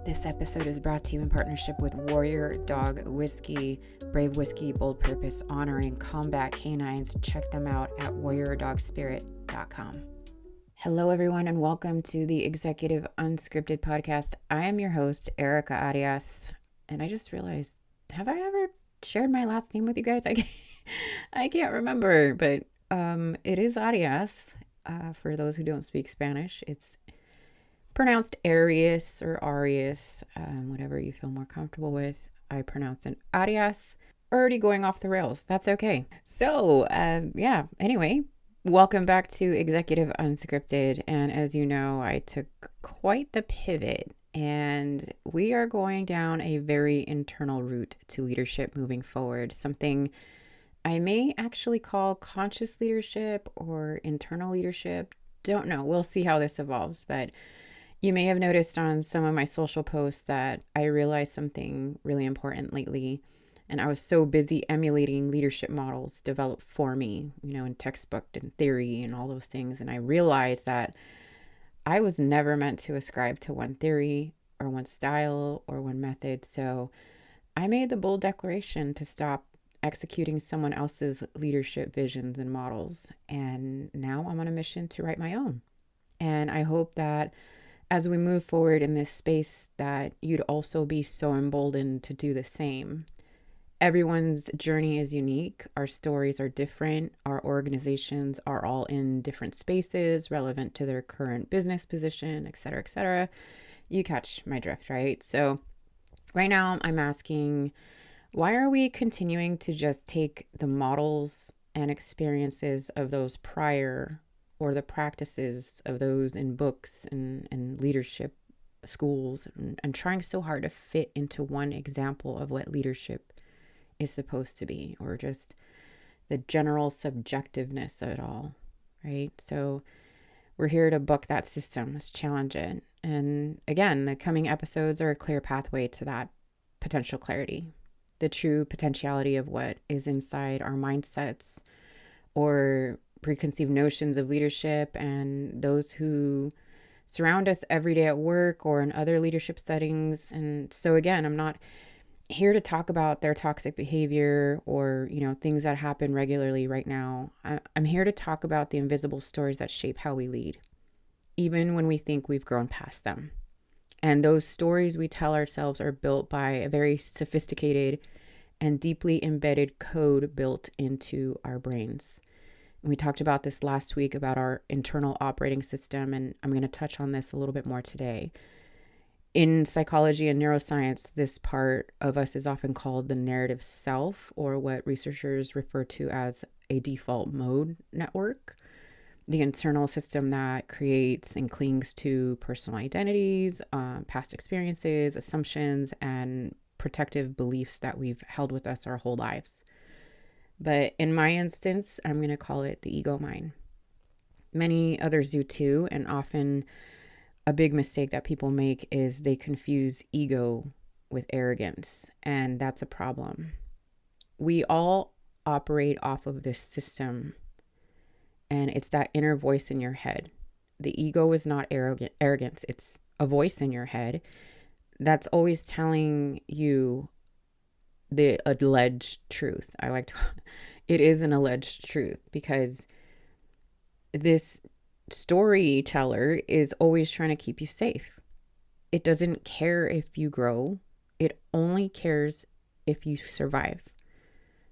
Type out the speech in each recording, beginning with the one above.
This episode is brought to you in partnership with Warrior Dog Whiskey, Brave Whiskey, Bold Purpose, honoring combat canines. Check them out at warriordogspirit.com. Hello, everyone, and welcome to the Executive Unscripted podcast. I am your host, Erica Arias, and I just realized, have I ever shared my last name with you guys? I can't remember, but it is Arias. For those who don't speak Spanish, it's pronounced Arias or Arias, whatever you feel more comfortable with. I pronounce it Arias. Already going off the rails. That's okay. So, anyway, welcome back to Executive Unscripted. And as you know, I took quite the pivot, and we are going down a very internal route to leadership moving forward. Something I may actually call conscious leadership or internal leadership. Don't know. We'll see how this evolves, but you may have noticed on some of my social posts that I realized something really important lately, and I was so busy emulating leadership models developed for me, in textbook and theory and all those things, and I realized that I was never meant to ascribe to one theory or one style or one method. So I made the bold declaration to stop executing someone else's leadership visions and models, and now I'm on a mission to write my own. And I hope that as we move forward in this space, that you'd also be so emboldened to do the same. Everyone's journey is unique. Our stories are different. Our organizations are all in different spaces relevant to their current business position, et cetera, et cetera. You catch my drift, right? So right now I'm asking, why are we continuing to just take the models and experiences of those prior, or the practices of those in books and leadership schools, and trying so hard to fit into one example of what leadership is supposed to be, or just the general subjectiveness of it all, right? So we're here to buck that system, let's challenge it. And again, the coming episodes are a clear pathway to that potential clarity, the true potentiality of what is inside our mindsets or preconceived notions of leadership, and those who surround us every day at work or in other leadership settings. And so again, I'm not here to talk about their toxic behavior or, things that happen regularly right now. I'm here to talk about the invisible stories that shape how we lead, even when we think we've grown past them. And those stories we tell ourselves are built by a very sophisticated and deeply embedded code built into our brains. We talked about this last week about our internal operating system, and I'm going to touch on this a little bit more today. In psychology and neuroscience, this part of us is often called the narrative self, or what researchers refer to as a default mode network, the internal system that creates and clings to personal identities, past experiences, assumptions, and protective beliefs that we've held with us our whole lives. But in my instance, I'm going to call it the ego mind. Many others do too, and often a big mistake that people make is they confuse ego with arrogance, and that's a problem. We all operate off of this system, and it's that inner voice in your head. The ego is not arrogance. It's a voice in your head that's always telling you the alleged truth. It is an alleged truth, because this storyteller is always trying to keep you safe. It doesn't care if you grow. It only cares if you survive.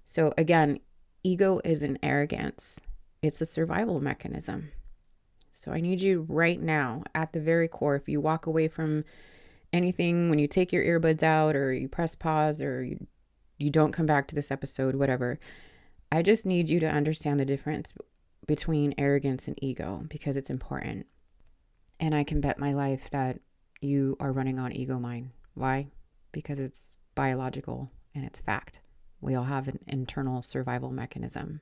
So again, ego isn't arrogance. It's a survival mechanism. So I need you right now, at the very core, if you walk away from anything, when you take your earbuds out or you press pause or you don't come back to this episode, whatever, I just need you to understand the difference between arrogance and ego, because it's important. And I can bet my life that you are running on ego mind. Why? Because it's biological and it's fact. We all have an internal survival mechanism.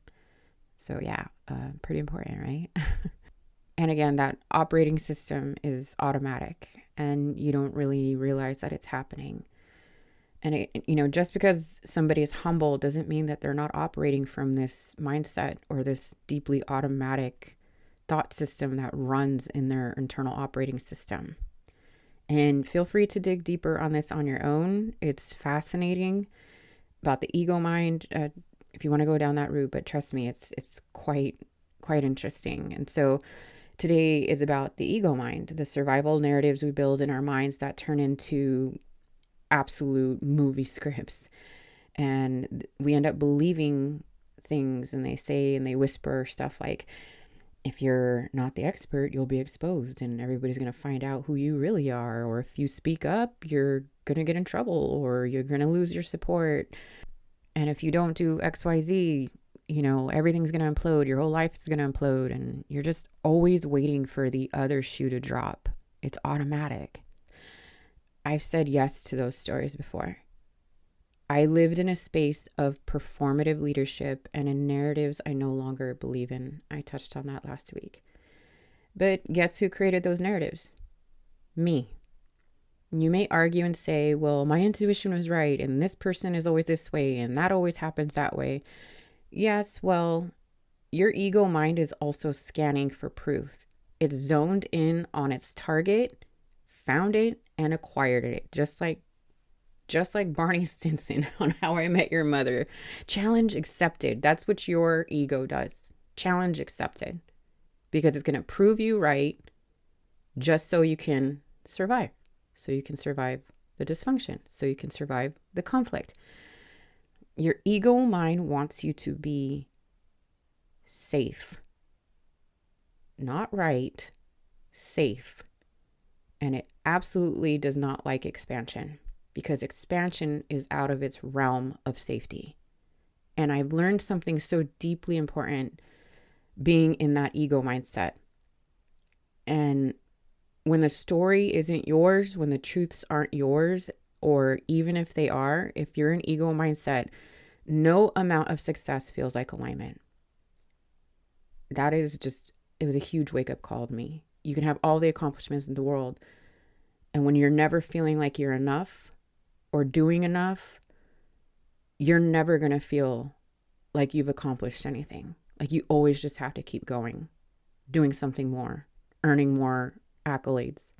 So pretty important, right? And again, that operating system is automatic, and you don't really realize that it's happening. And just because somebody is humble doesn't mean that they're not operating from this mindset or this deeply automatic thought system that runs in their internal operating system. And feel free to dig deeper on this on your own. It's fascinating about the ego mind, if you want to go down that route. But trust me, it's quite interesting. And so today is about the ego mind, the survival narratives we build in our minds that turn into absolute movie scripts. And we end up believing things, and they say and they whisper stuff like, if you're not the expert, you'll be exposed and everybody's going to find out who you really are. Or if you speak up, you're going to get in trouble, or you're going to lose your support. And if you don't do XYZ, everything's going to implode. Your whole life is going to implode. And you're just always waiting for the other shoe to drop. It's automatic. I've said yes to those stories before. I lived in a space of performative leadership and in narratives I no longer believe in. I touched on that last week. But guess who created those narratives? Me. You may argue and say, well, my intuition was right, and this person is always this way, and that always happens that way. Yes, well, your ego mind is also scanning for proof. It's zoned in on its target, found it, and acquired it, just like Barney Stinson on How I Met Your Mother. Challenge accepted. That's what your ego does. Challenge accepted. Because it's going to prove you right just so you can survive. So you can survive the dysfunction. So you can survive the conflict. Your ego mind wants you to be safe. Not right. Safe. And it absolutely does not like expansion, because expansion is out of its realm of safety. And I've learned something so deeply important being in that ego mindset. And when the story isn't yours, when the truths aren't yours, or even if they are, if you're in ego mindset, no amount of success feels like alignment. That is just, it was a huge wake-up call to me. You can have all the accomplishments in the world, and when you're never feeling like you're enough, or doing enough, you're never going to feel like you've accomplished anything. Like you always just have to keep going, doing something more, earning more accolades,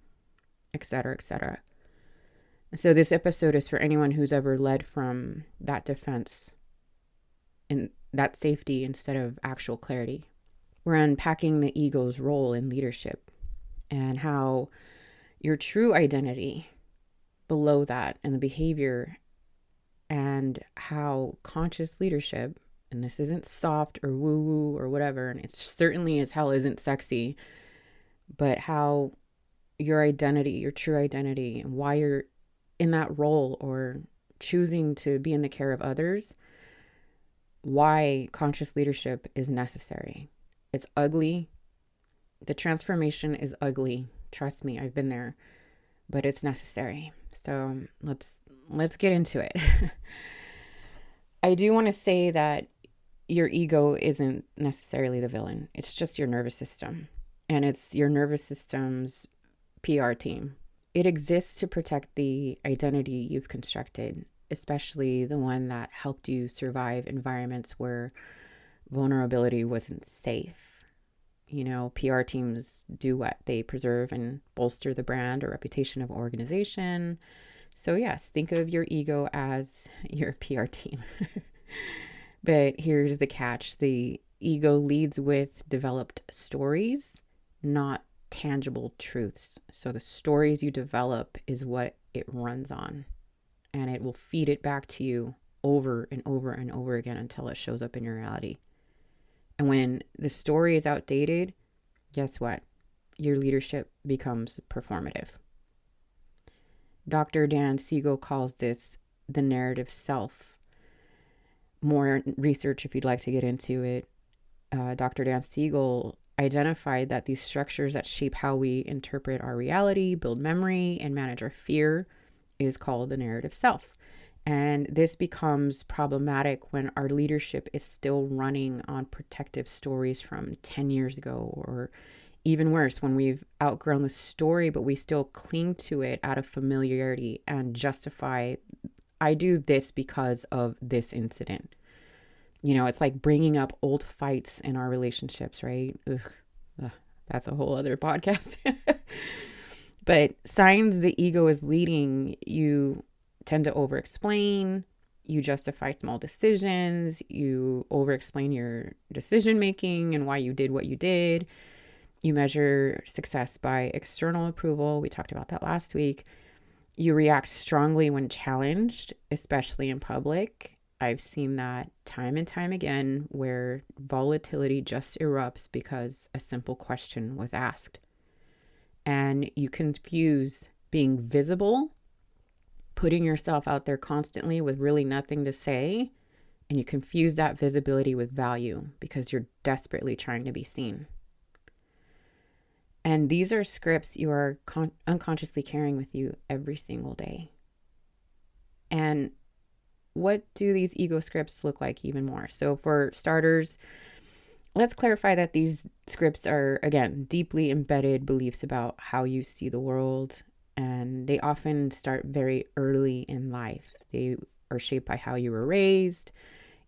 etc., etc. So this episode is for anyone who's ever led from that defense and that safety instead of actual clarity. We're unpacking the ego's role in leadership and how your true identity below that and the behavior, and how conscious leadership, and this isn't soft or woo-woo or whatever, and it certainly as hell isn't sexy, but how your identity, your true identity, and why you're in that role or choosing to be in the care of others, why conscious leadership is necessary. It's ugly. The transformation is ugly. Trust me, I've been there, but it's necessary. So let's get into it. I do want to say that your ego isn't necessarily the villain. It's just your nervous system. And it's your nervous system's PR team. It exists to protect the identity you've constructed, especially the one that helped you survive environments where vulnerability wasn't safe. PR teams do what? They preserve and bolster the brand or reputation of an organization. So yes, think of your ego as your PR team. But here's the catch. The ego leads with developed stories, not tangible truths. So the stories you develop is what it runs on. And it will feed it back to you over and over and over again until it shows up in your reality. And when the story is outdated, guess what? Your leadership becomes performative. Dr. Dan Siegel calls this the narrative self. More research if you'd like to get into it. Dr. Dan Siegel identified that these structures that shape how we interpret our reality, build memory, and manage our fear is called the narrative self. And this becomes problematic when our leadership is still running on protective stories from 10 years ago, or even worse, when we've outgrown the story, but we still cling to it out of familiarity and justify, I do this because of this incident. It's like bringing up old fights in our relationships, right? Ugh, that's a whole other podcast. But signs the ego is leading, you tend to over explain, you justify small decisions, you over explain your decision making and why you did what you did. You measure success by external approval. We talked about that last week. You react strongly when challenged, especially in public. I've seen that time and time again where volatility just erupts because a simple question was asked. And you confuse being visible, putting yourself out there constantly with really nothing to say, and you confuse that visibility with value because you're desperately trying to be seen. And these are scripts you are unconsciously carrying with you every single day. And what do these ego scripts look like even more? So for starters, let's clarify that these scripts are, again, deeply embedded beliefs about how you see the world, and they often start very early in life. They are shaped by how you were raised,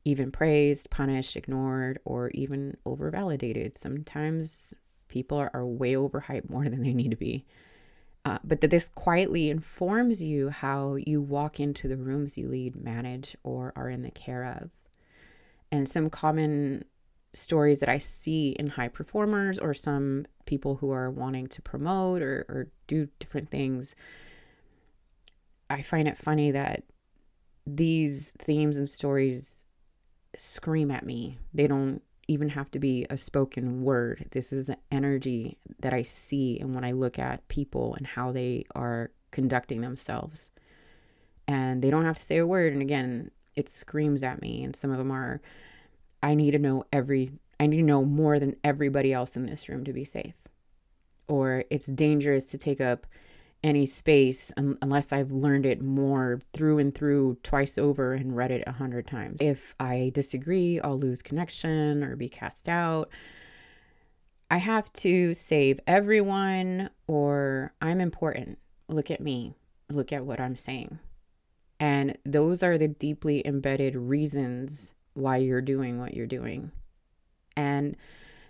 even praised, punished, ignored, or even over-validated. Sometimes people are way overhyped more than they need to be. But that this quietly informs you how you walk into the rooms you lead, manage, or are in the care of. And some common stories that I see in high performers or some people who are wanting to promote or do different things, I find it funny that these themes and stories scream at me. They don't even have to be a spoken word. This is the energy that I see and when I look at people and how they are conducting themselves. And they don't have to say a word. And again, it screams at me. And some of them are, I need to know more than everybody else in this room to be safe. Or it's dangerous to take up any space unless I've learned it more through and through twice over and read it 100 times. If I disagree, I'll lose connection or be cast out. I have to save everyone, or I'm important. Look at me. Look at what I'm saying. And those are the deeply embedded reasons why you're doing what you're doing. And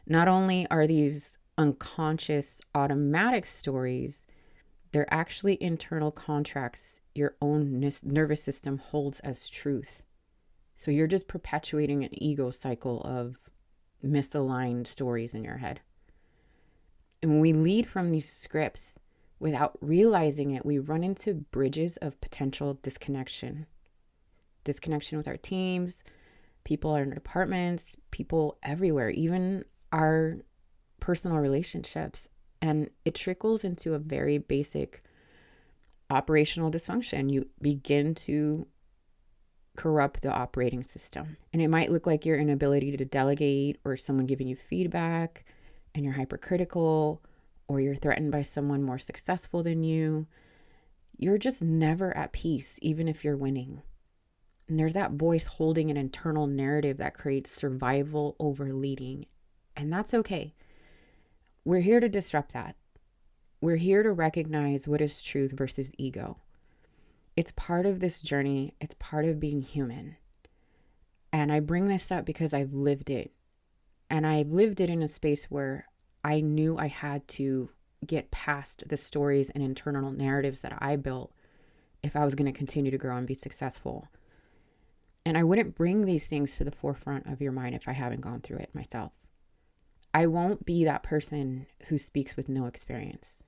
not only are these unconscious automatic stories, they're actually internal contracts your own nervous system holds as truth. So you're just perpetuating an ego cycle of misaligned stories in your head. And when we lead from these scripts without realizing it, we run into bridges of potential disconnection. Disconnection with our teams, people in our departments, people everywhere, even our personal relationships. And it trickles into a very basic operational dysfunction. You begin to corrupt the operating system. And it might look like your inability to delegate, or someone giving you feedback and you're hypercritical, or you're threatened by someone more successful than you. You're just never at peace, even if you're winning. And there's that voice holding an internal narrative that creates survival over leading. And that's okay. We're here to disrupt that. We're here to recognize what is truth versus ego. It's part of this journey. It's part of being human. And I bring this up because I've lived it. And I've lived it in a space where I knew I had to get past the stories and internal narratives that I built if I was going to continue to grow and be successful. And I wouldn't bring these things to the forefront of your mind if I haven't gone through it myself. I won't be that person who speaks with no experience.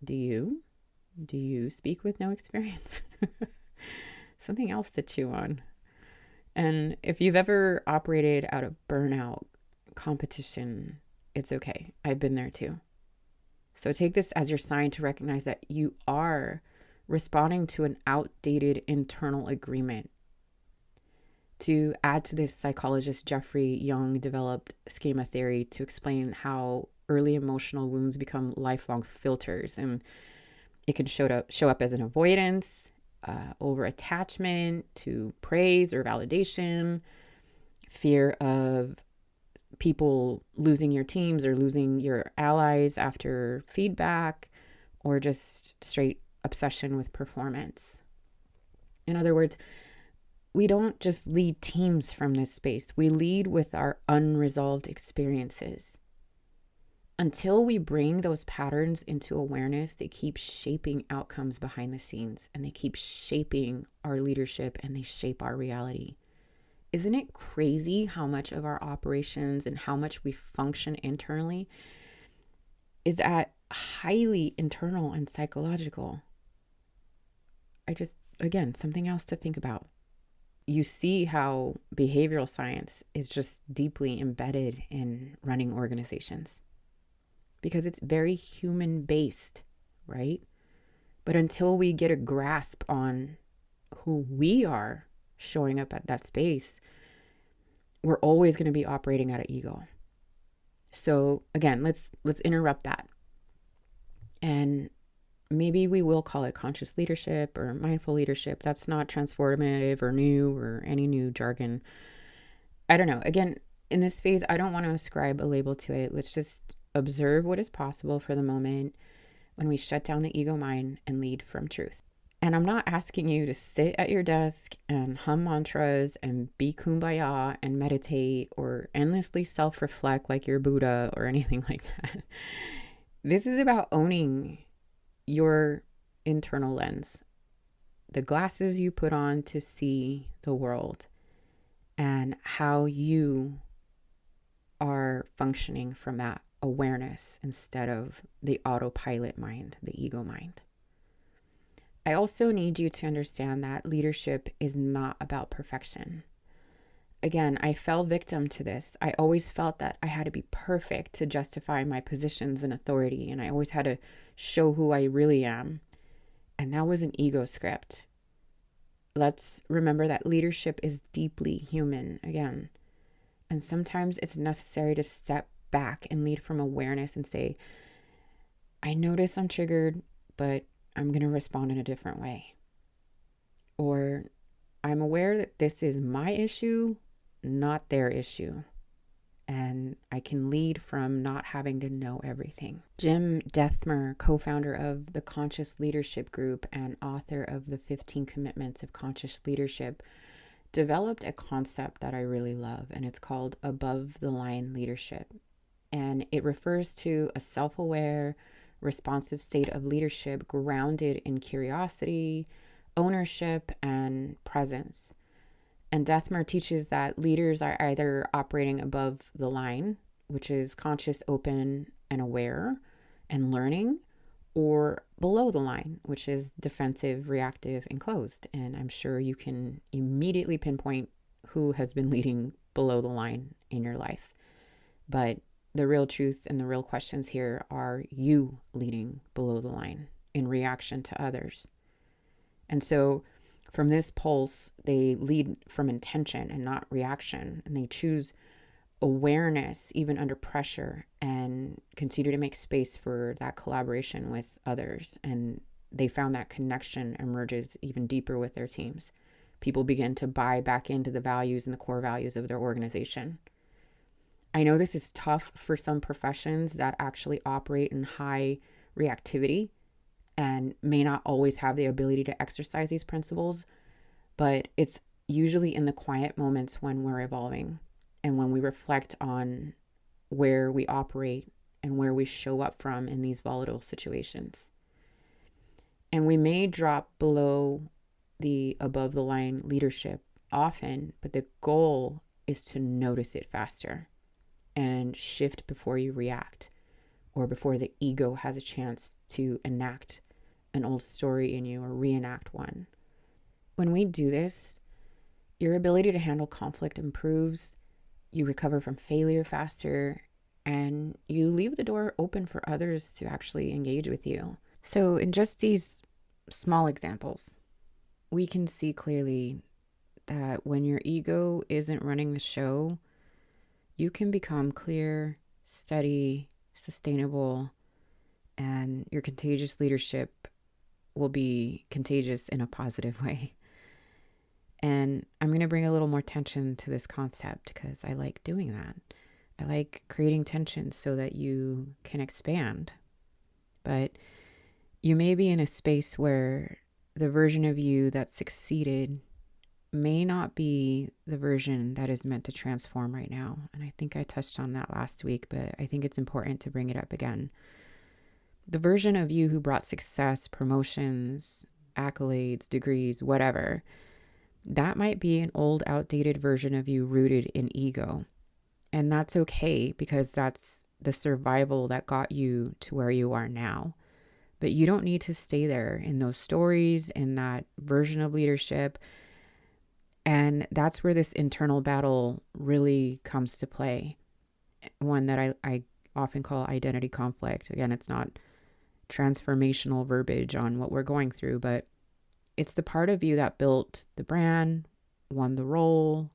Do you? Do you speak with no experience? Something else to chew on. And if you've ever operated out of burnout, competition, it's okay. I've been there too. So take this as your sign to recognize that you are responding to an outdated internal agreement. To add to this, psychologist Jeffrey Young developed schema theory to explain how early emotional wounds become lifelong filters, and it can show up as an avoidance, over attachment to praise or validation, fear of people losing your teams or losing your allies after feedback, or just straight obsession with performance. In other words, we don't just lead teams from this space. We lead with our unresolved experiences. Until we bring those patterns into awareness, they keep shaping outcomes behind the scenes, and they keep shaping our leadership, and they shape our reality. Isn't it crazy how much of our operations and how much we function internally is at highly internal and psychological? Again, something else to think about. You see how behavioral science is just deeply embedded in running organizations because it's very human based, right? But until we get a grasp on who we are showing up at that space, we're always going to be operating out of ego. So again, let's interrupt that. And maybe we will call it conscious leadership or mindful leadership. That's not transformative or new or any new jargon. I don't know. Again, in this phase, I don't want to ascribe a label to it. Let's just observe what is possible for the moment when we shut down the ego mind and lead from truth. And I'm not asking you to sit at your desk and hum mantras and be kumbaya and meditate or endlessly self-reflect like you're Buddha or anything like that. This is about owning your internal lens, the glasses you put on to see the world, and how you are functioning from that awareness instead of the autopilot mind, the ego mind. I also need you to understand that leadership is not about perfection. Again, I fell victim to this. I always felt that I had to be perfect to justify my positions and authority, and I always had to show who I really am. And that was an ego script. Let's remember that leadership is deeply human, again. And sometimes it's necessary to step back and lead from awareness and say, I notice I'm triggered, but I'm going to respond in a different way. Or I'm aware that this is my issue, not their issue. And I can lead from not having to know everything. Jim Dethmer, co-founder of the Conscious Leadership Group and author of the 15 Commitments of Conscious Leadership, developed a concept that I really love, and it's called above the line leadership. And it refers to a self-aware, responsive state of leadership grounded in curiosity, ownership, and presence. And Dethmer teaches that leaders are either operating above the line, which is conscious, open, and aware, and learning, or below the line, which is defensive, reactive, and closed. And I'm sure you can immediately pinpoint who has been leading below the line in your life. But the real truth and the real questions here are you leading below the line in reaction to others? And so from this pulse, they lead from intention and not reaction. And they choose awareness even under pressure and continue to make space for that collaboration with others. And they found that connection emerges even deeper with their teams. People begin to buy back into the values and the core values of their organization. I know this is tough for some professions that actually operate in high reactivity and may not always have the ability to exercise these principles, but it's usually in the quiet moments when we're evolving and when we reflect on where we operate and where we show up from in these volatile situations. And we may drop below the above the line leadership often, but the goal is to notice it faster and shift before you react or before the ego has a chance to enact an old story in you or reenact one. When we do this, your ability to handle conflict improves, you recover from failure faster, and you leave the door open for others to actually engage with you. So in just these small examples, we can see clearly that when your ego isn't running the show, you can become clear, steady, sustainable, and your contagious leadership will be contagious in a positive way. And I'm going to bring a little more tension to this concept because I like doing that. I like creating tension so that you can expand. But you may be in a space where the version of you that succeeded may not be the version that is meant to transform right now. And I think I touched on that last week, but I think it's important to bring it up again. The version of you who brought success, promotions, accolades, degrees, whatever, that might be an old, outdated version of you rooted in ego. And that's okay, because that's the survival that got you to where you are now. But you don't need to stay there in those stories, in that version of leadership. And that's where this internal battle really comes to play. One that I often call identity conflict. Again, it's not transformational verbiage on what we're going through, but it's the part of you that built the brand, won the role,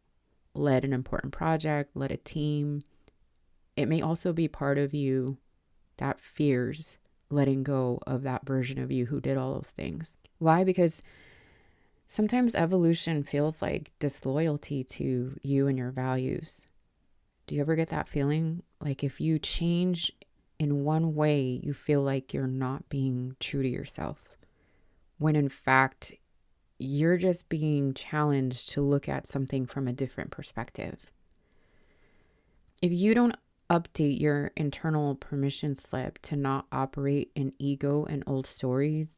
led an important project, led a team. It may also be part of you that fears letting go of that version of you who did all those things. Why? Because sometimes evolution feels like disloyalty to you and your values. Do you ever get that feeling? Like if you change in one way, you feel like you're not being true to yourself, when in fact, you're just being challenged to look at something from a different perspective. If you don't update your internal permission slip to not operate in ego and old stories,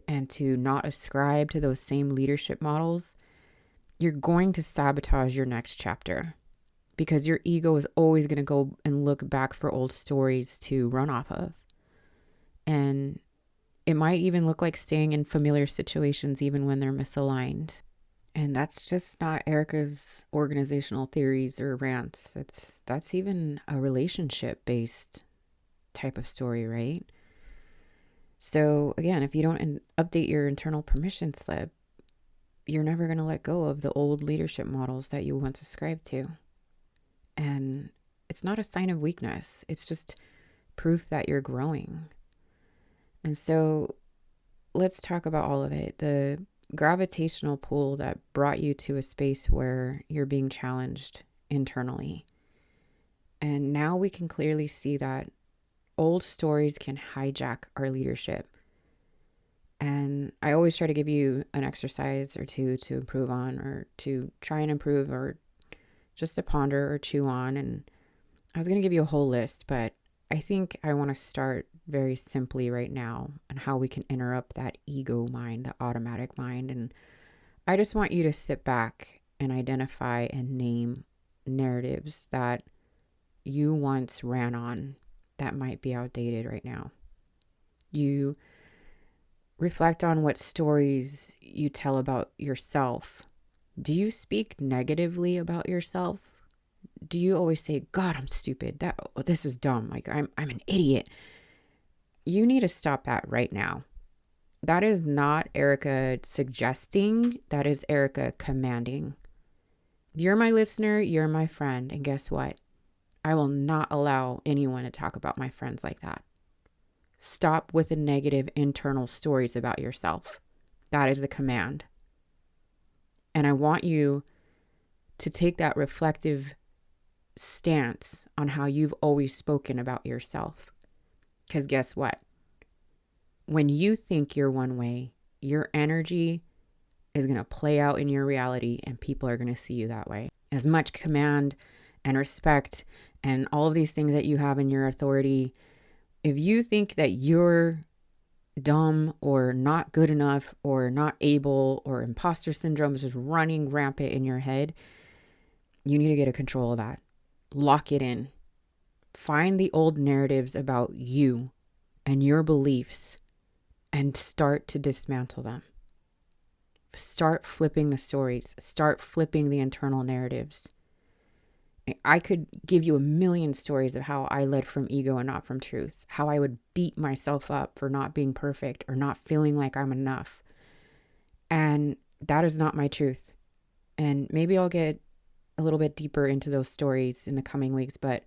and to not ascribe to those same leadership models, you're going to sabotage your next chapter, because your ego is always going to go and look back for old stories to run off of. And it might even look like staying in familiar situations even when they're misaligned. And that's just not Erica's organizational theories or rants. That's even a relationship-based type of story, right? So again, if you don't update your internal permission slip, you're never going to let go of the old leadership models that you once ascribed to. And it's not a sign of weakness. It's just proof that you're growing. And so let's talk about all of it. The gravitational pull that brought you to a space where you're being challenged internally. And now we can clearly see that old stories can hijack our leadership. And I always try to give you an exercise or two to improve on, or to try and improve, or just to ponder or chew on. And I was going to give you a whole list, but I think I want to start very simply right now on how we can interrupt that ego mind, the automatic mind. And I just want you to sit back and identify and name narratives that you once ran on that might be outdated right now. You reflect on what stories you tell about yourself. Do you speak negatively about yourself? Do you always say, God, I'm stupid. This was dumb. Like I'm an idiot. You need to stop that right now. That is not Erica suggesting. That is Erica commanding. You're my listener. You're my friend. And guess what? I will not allow anyone to talk about my friends like that. Stop with the negative internal stories about yourself. That is the command. And I want you to take that reflective stance on how you've always spoken about yourself. Because guess what? When you think you're one way, your energy is going to play out in your reality, and people are going to see you that way. As much command and respect and all of these things that you have in your authority, if you think that you're dumb or not good enough or not able, or imposter syndrome is just running rampant in your head, you need to get a control of that. Lock it in. Find the old narratives about you and your beliefs and start to dismantle them. Start flipping the stories. Start flipping the internal narratives. I could give you a million stories of how I led from ego and not from truth. How I would beat myself up for not being perfect or not feeling like I'm enough. And that is not my truth. And maybe I'll get a little bit deeper into those stories in the coming weeks. But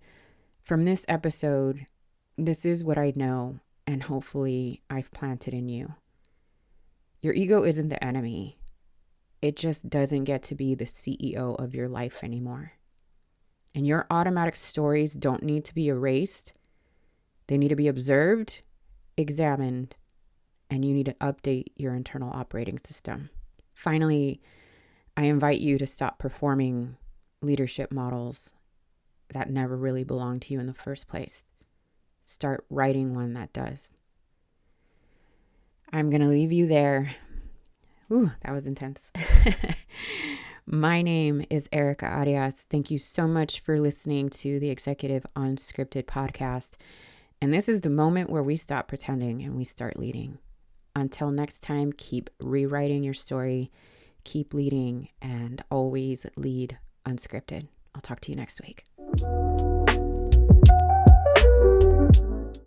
from this episode, this is what I know, and hopefully I've planted in you. Your ego isn't the enemy. It just doesn't get to be the CEO of your life anymore. And your automatic stories don't need to be erased. They need to be observed, examined, and you need to update your internal operating system. Finally, I invite you to stop performing leadership models that never really belonged to you in the first place. Start writing one that does. I'm going to leave you there. Ooh, that was intense. My name is Erica Arias. Thank you so much for listening to the Executive Unscripted podcast. And this is the moment where we stop pretending and we start leading. Until next time, keep rewriting your story, keep leading, and always lead unscripted. I'll talk to you next week.